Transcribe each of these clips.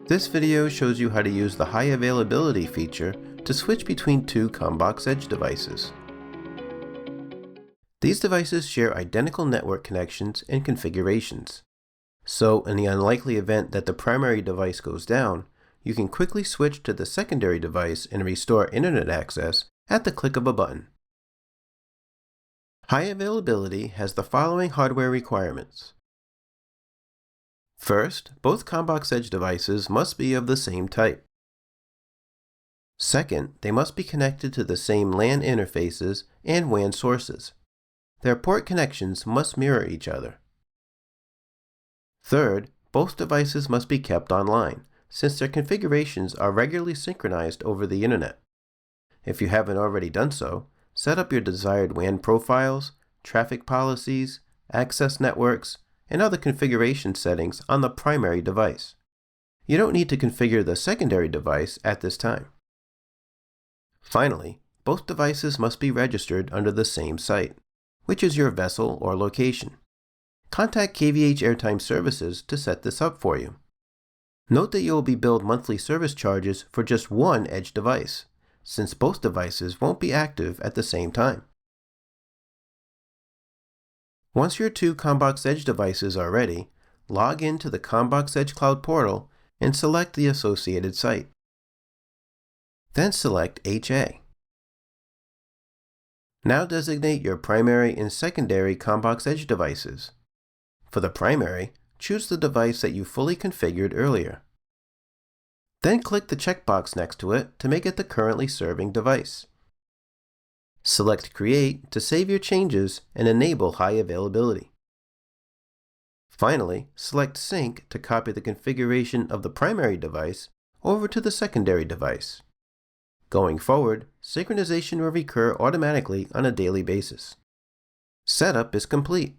This video shows you how to use the high availability feature to switch between two CommBox Edge devices. These devices share identical network connections and configurations. So, in the unlikely event that the primary device goes down, you can quickly switch to the secondary device and restore internet access at the click of a button. High availability has the following hardware requirements. First, both CommBox Edge devices must be of the same type. Second, they must be connected to the same LAN interfaces and WAN sources. Their port connections must mirror each other. Third, both devices must be kept online, since their configurations are regularly synchronized over the internet. If you haven't already done so, set up your desired WAN profiles, traffic policies, access networks, and other configuration settings on the primary device. You don't need to configure the secondary device at this time. Finally, both devices must be registered under the same site, which is your vessel or location. Contact KVH Airtime Services to set this up for you. Note that you will be billed monthly service charges for just one Edge device, since both devices won't be active at the same time. Once your two CommBox Edge devices are ready, log in to the CommBox Edge Cloud portal and select the associated site. Then select HA. Now designate your primary and secondary CommBox Edge devices. For the primary, choose the device that you fully configured earlier. Then click the checkbox next to it to make it the currently serving device. Select Create to save your changes and enable high availability. Finally, select Sync to copy the configuration of the primary device over to the secondary device. Going forward, synchronization will recur automatically on a daily basis. Setup is complete.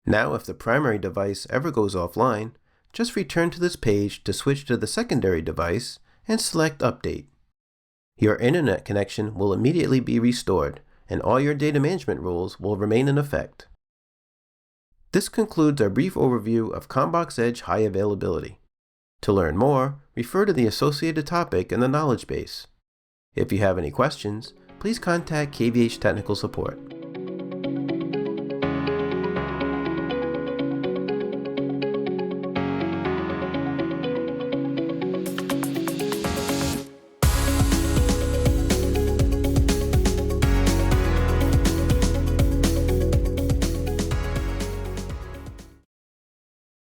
Now, if the primary device ever goes offline, just return to this page to switch to the secondary device and select Update. Your internet connection will immediately be restored, and all your data management rules will remain in effect. This concludes our brief overview of CommBox Edge High Availability. To learn more, refer to the associated topic in the knowledge base. If you have any questions, please contact KVH Technical Support.